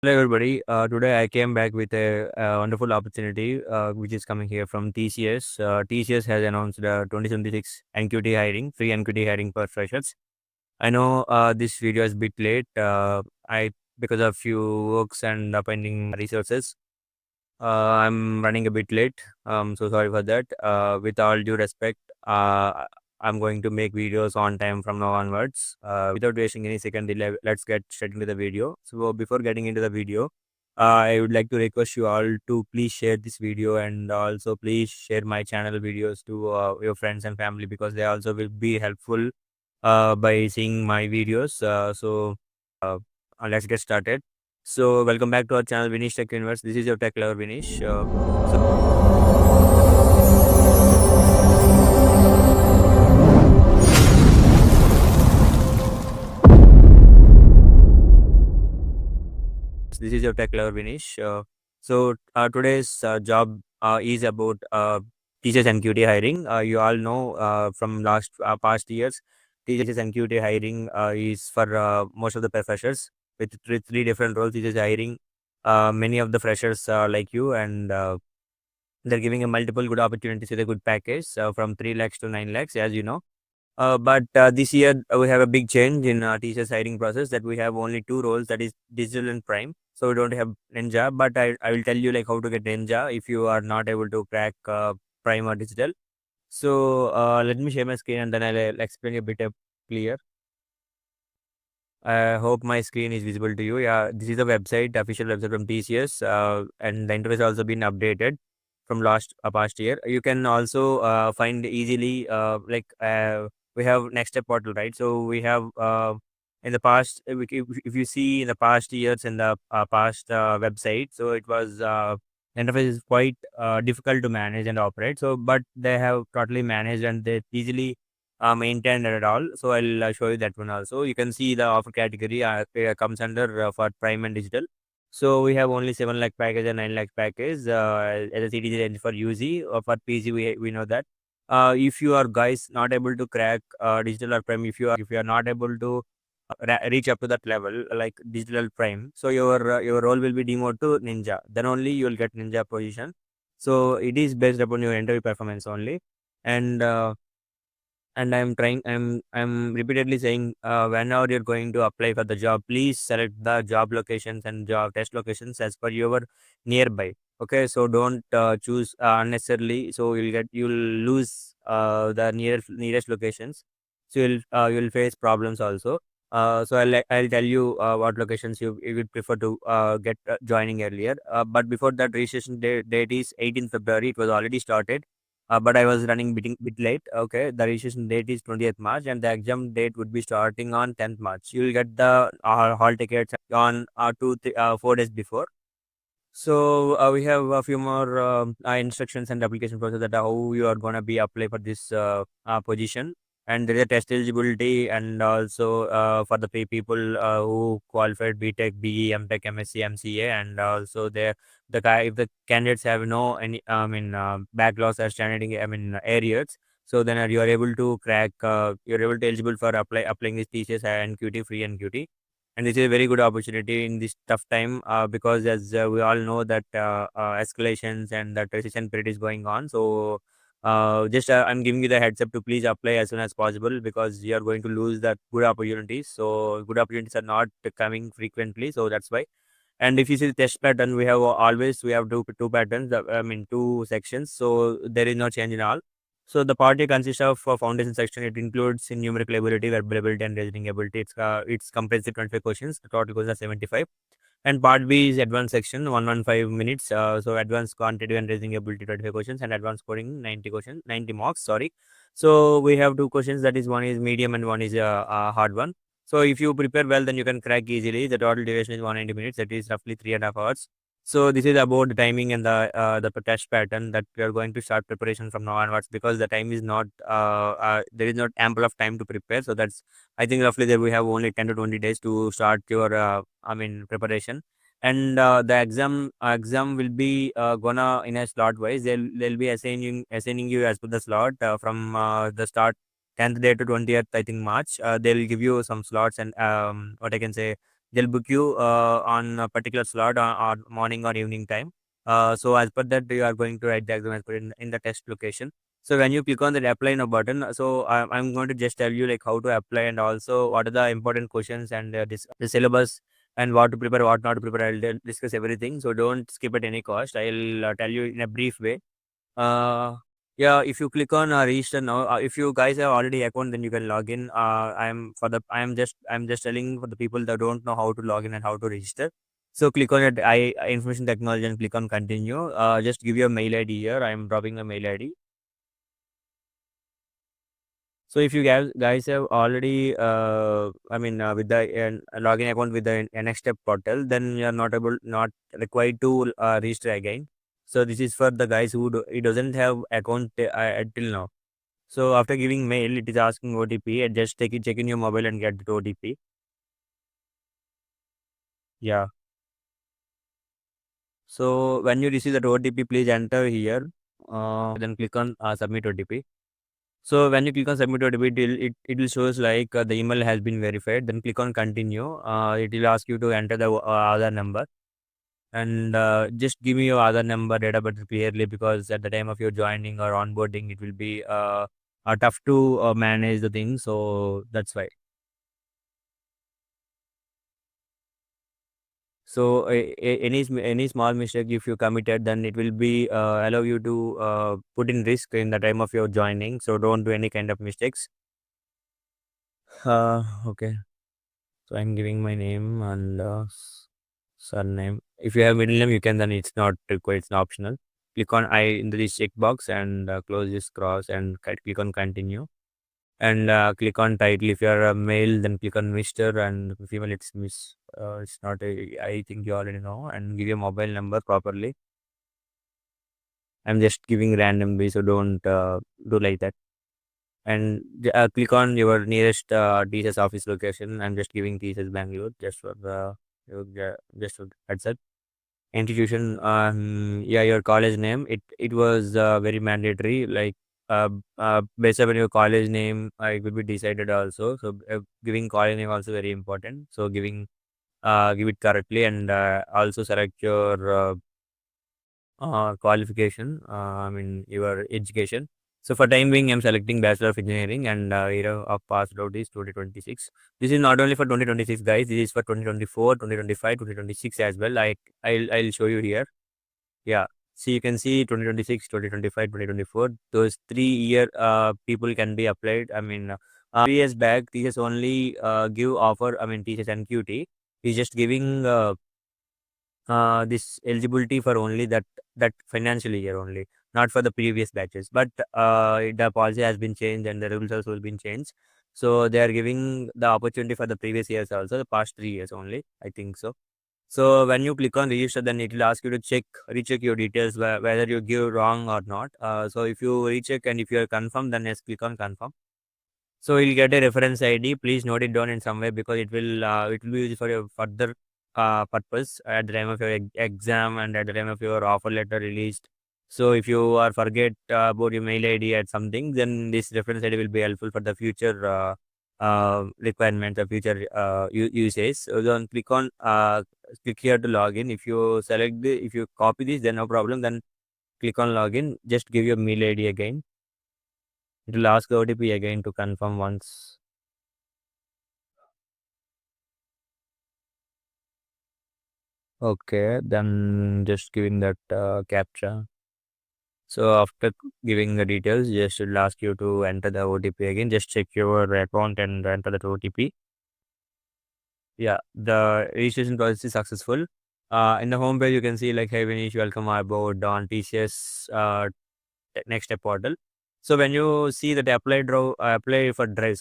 Hello, everybody. Today I came back with a wonderful opportunity, which is coming here from TCS. TCS has announced 2026 NQT hiring, free NQT hiring for freshers. I know this video is a bit late. I because of few works and pending resources, I'm running a bit late. So sorry for that. With all due respect, I'm going to make videos on time from now onwards. Without wasting any second delay, let's get straight into the video. So before getting into the video, I would like to request you all to please share this video and also please share my channel videos to your friends and family because they also will be helpful by seeing my videos. Uh, let's get started. So welcome back to our channel, Vinish Tech Universe. This is your tech lover, Vinish. This is your tech lover, Vinish. Today's job is about teachers NQT hiring. You all know from last past years, teachers NQT hiring is for most of the professors with three different roles. Teachers hiring many of the freshers like you and they're giving a multiple good opportunities with a good package from 3 lakhs to 9 lakhs, as you know. But this year we have a big change in teachers hiring process that we have only two roles, that is digital and prime. So we don't have Ninja, but I will tell you like how to get Ninja if you are not able to crack prime or digital. Let me share my screen and then I'll explain a bit clear. I hope my screen is visible to you. Yeah, this is the website, official website from TCS, and the interface also been updated from last past year. You can also find easily we have next step portal, right? So we have in the past if you see in the past years in the past website, so it was interface is quite difficult to manage and operate. So but they have totally managed and they easily maintained at all. So I'll show you that one also. You can see the offer category comes under for prime and digital. So we have only 7 lakh package and 9 lakh package as a CTG range for UZ or for PG. We know that. If you are guys not able to crack digital or prime, if you are not able to reach up to that level like digital prime, so your role will be demoted to ninja. Then only you will get ninja position. So it is based upon your interview performance only, and I'm repeatedly saying whenever you're going to apply for the job, please select the job locations and job test locations as per your nearby. Okay, so don't choose unnecessarily. So you'll lose the nearest locations. So you'll face problems also. I'll tell you what locations you would prefer to get joining earlier. But before that, registration date is 18th February. It was already started, but I was running bit late. Okay, the registration date is 20th March, and the exam date would be starting on 10th March. You will get the hall tickets on 4 days before. So we have a few more instructions and application process that how you are gonna be apply for this position, and there is a test eligibility, and also for the people who qualified BTech, BE, MTech, MSc, MCA, and also the guy if the candidates have no any backlogs or standing areas, so then you are able to crack you're able to eligible for applying this TCS and QT free and QT, and this is a very good opportunity in this tough time because as we all know that escalations and that recession period is going on. So just I'm giving you the heads up to please apply as soon as possible because you are going to lose that good opportunities. So good opportunities are not coming frequently, so that's why. And if you see the test pattern, we have two patterns, two sections, so there is no change in all. So the party consists of foundation section. It includes in numerical ability, verbal ability, and reasoning ability. It's comprehensive 25 questions. The total questions are 75. And part B is advanced section, 115 minutes. So advanced quantitative and reasoning ability 25 questions and advanced coding 90 questions, 90 marks. Sorry. So we have two questions. That is one is medium and one is a hard one. So if you prepare well, then you can crack easily. The total duration is 190 minutes. That is roughly 3.5 hours. So this is about the timing and the test pattern that we are going to start preparation from now onwards because the time is not there is not ample of time to prepare. So that's I think roughly there we have only 10 to 20 days to start your preparation. And the exam will be gonna in a slot wise. They'll be assigning you as per the slot from the start 10th day to 20th I think March. They'll give you some slots and what I can say they'll book you on a particular slot on morning or evening time. So as per that, you are going to write the exam as per in the test location. So when you click on the apply now button, so I'm going to just tell you like how to apply and also what are the important questions and the syllabus and what to prepare, what not to prepare. I'll discuss everything. So don't skip at any cost. I'll tell you in a brief way. Uh, yeah, if you click on register now, if you guys have already account, then you can log in. I'm just telling for the people that don't know how to log in and how to register. So click on it, information technology and click on continue. Just give your mail ID here. I'm dropping a mail ID. So if you guys have already, with the login account with the next step portal, then you are not required to register again. So this is for the guys who it doesn't have account until now. So after giving mail, it is asking OTP and just check in your mobile and get the OTP. Yeah. So when you receive that OTP, please enter here. Then click on submit OTP. So when you click on submit OTP, it will shows like the email has been verified. Then click on continue. It will ask you to enter the Aadhaar number and just give me your Aadhaar number, date of birth clearly because at the time of your joining or onboarding, it will be tough to manage the thing. So that's why. So any small mistake if you committed, then it will be allow you to put in risk in the time of your joining. So don't do any kind of mistakes. Okay. So I'm giving my name and surname. If you have middle name, you can. Then it's not required. It's optional. Click on I in this checkbox and close this cross and click on continue and click on title. If you are a male, then click on Mister and female. It's Miss. It's not. I think you already know. And give your mobile number properly. I'm just giving randomly, so don't do like that. And click on your nearest TCS office location. I'm just giving TCS Bangalore just for the just for heads up. Institution, yeah, your college name. It was very mandatory. Like based on your college name, it will be decided also. So giving college name also very important. So give it correctly and also select your qualification, your education. So for time being, I'm selecting Bachelor of Engineering and year of passed out is 2026. This is not only for 2026, guys. This is for 2024, 2025, 2026 as well. I'll show you here. Yeah. See, you can see 2026, 2025, 2024. Those 3 year people can be applied. 3 years back, TCS only give offer. TCS NQT is just giving this eligibility for only that financial year only, not for the previous batches. But the policy has been changed and the rules also will been changed. So they are giving the opportunity for the previous years also, the past 3 years only. I think so. So when you click on register, then it will ask you to recheck your details whether you give wrong or not. So if you recheck and if you are confirmed, then yes, click on confirm. So you'll get a reference ID. Please note it down in some way because it will be used for your further purpose at the time of your exam and at the time of your offer letter released. So if you are forget about your mail ID at something, then this reference ID will be helpful for the future requirement, the future usage. So then click here to login. If you if you copy this, then no problem. Then click on login. Just give your mail ID again. It will ask the OTP again to confirm once. Okay, then just giving that captcha. So after giving the details, just will ask you to enter the OTP again. Just check your account and enter that OTP. Yeah, the registration process is successful. In the home page, you can see like, hey, Vinish, welcome aboard on TCS next step portal. So when you see that apply for drive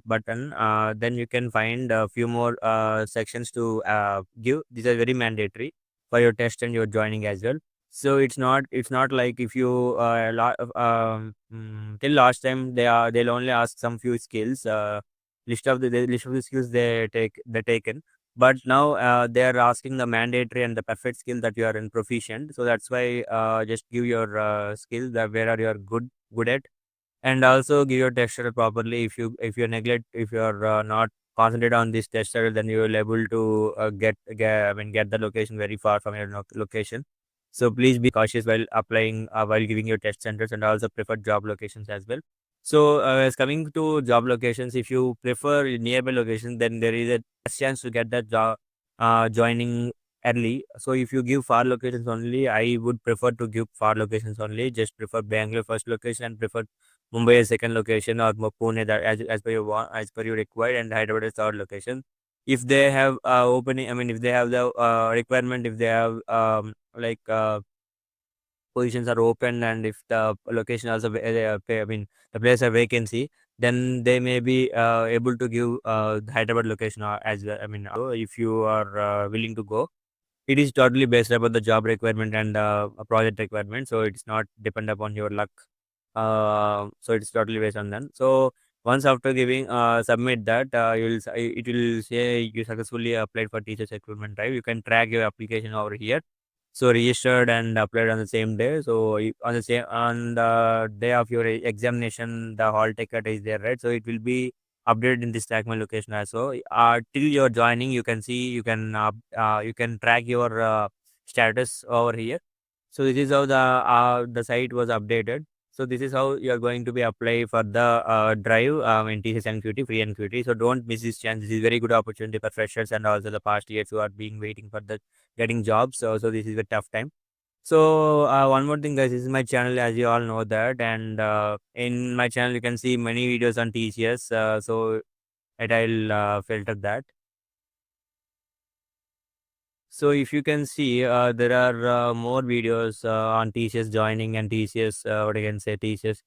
button, then you can find a few more sections to give. These are very mandatory for your test and your joining as well. So it's not like if you till last time they'll only ask some few skills, list of the skills they taken, but now they are asking the mandatory and the perfect skill that you are in proficient. So that's why just give your skill that where are you are good at, and also give your texture properly. If you neglect, if you are not concentrate on this tester, then you will able to get the location very far from your location. So please be cautious while applying, while giving your test centers, and also prefer job locations as well. So as coming to job locations, if you prefer nearby locations, then there is a chance to get that job joining early. So if you give far locations only, I would prefer to give far locations only. Just prefer Bangalore first location, and prefer Mumbai as second location, or Pune, that as per your as per your required, and Hyderabad as third location. If they have opening, I mean, if they have the requirement, if they have positions are open, and if the location also I mean, the place a vacancy, then they may be able to give the Hyderabad location as well. I mean, if you are willing to go, it is totally based upon the job requirement and a project requirement, so it's not depend upon your luck. So it's totally based on that. So once after giving submit that, it will say you successfully applied for teachers recruitment drive. You can track your application over here. So registered and applied on the same day. So on the day of your examination, the hall ticket is there, right? So it will be updated in this track my location as well. Till you're joining, you can see, you can track your status over here. So this is how the site was updated. So this is how you are going to be apply for the drive in TCS NQT, free NQT. So don't miss this chance. This is very good opportunity for freshers and also the past years who are being waiting for the getting jobs. So this is a tough time. So one more thing, guys, this is my channel, as you all know that, and in my channel you can see many videos on TCS. So I'll filter that. So if you can see, there are more videos on TCS joining and TCS, what I can say, TCS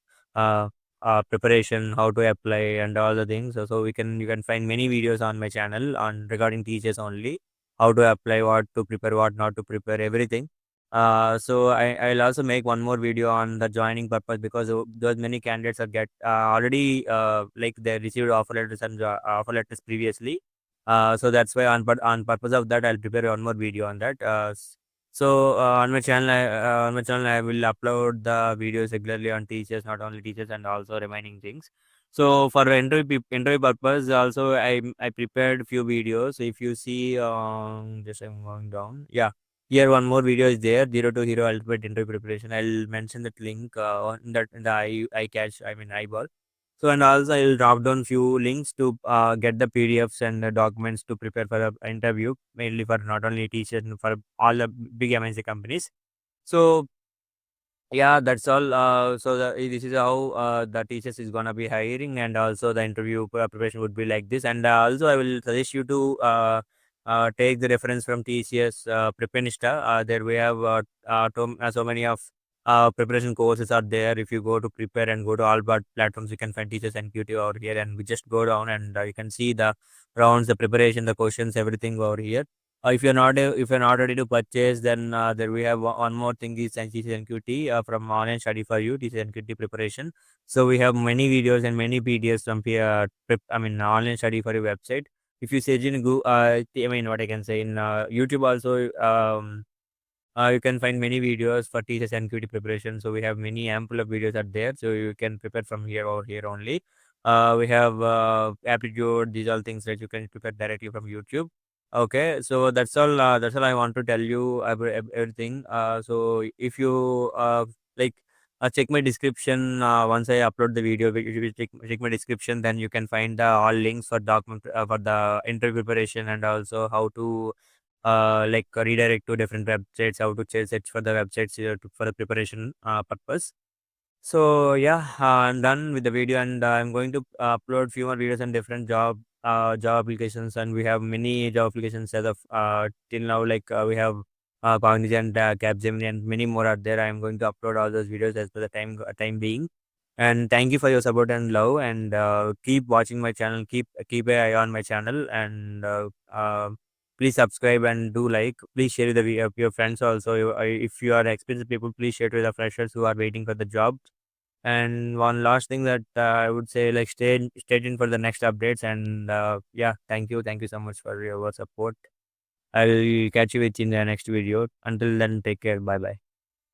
preparation, how to apply, and all the things. So you can find many videos on my channel on regarding TCS only, how to apply, what to prepare, what not to prepare, everything. So I'll also make one more video on the joining purpose, because those many candidates are get already like they received offer letters and offer letters previously. So that's why on purpose of that, I'll prepare one more video on that. On my channel, I will upload the videos regularly on teachers, not only teachers, and also remaining things. So for interview purpose, also I prepared few videos. So if you see, just I'm going down. Yeah, here one more video is there. Zero to hero ultimate interview preparation. I'll mention that link on that in the I catch. I mean eyeball. So and also I'll drop down few links to get the PDFs and the documents to prepare for the interview, mainly for not only teachers, for all the big MNC companies. So yeah, that's all. This is how the teachers is gonna be hiring, and also the interview preparation would be like this. And also, I will suggest you to take the reference from TCS Prepenista. There we have so many of preparation courses are there. If you go to prepare and go to all but platforms, you can find teachers NQT over here, and we just go down, and you can see the rounds, the preparation, the questions, everything over here. If you're not ready to purchase, then there we have one more thing is TCS NQT from online study for you, TCS NQT preparation. So we have many videos and many PDFs from here. I mean online study for your website. If you search in Google, I mean what I can say in YouTube also, you can find many videos for TCS NQT preparation. So we have many ample of videos are there. So you can prepare from here or here only. We have aptitude, these all things that you can prepare directly from YouTube. Okay, so that's all. That's all I want to tell you about everything. So if you like, check my description. Once I upload the video, if you check my description, then you can find the all links for document for the interview preparation, and also how to redirect to different websites, how to search for the websites for the preparation purpose. So yeah, I'm done with the video, and I'm going to upload few more videos on different job applications, and we have many job applications as of till now. We have Cognizant, Capgemini, and many more are there. I'm going to upload all those videos as per the time being. And thank you for your support and love, and keep watching my channel. Keep an eye on my channel, and please subscribe and do like. Please share with your friends also. If you are experienced people, please share with the freshers who are waiting for the job. And one last thing that I would say, like, stay tuned for the next updates. And yeah, thank you so much for your support. I'll catch you with in the next video. Until then, take care. Bye bye.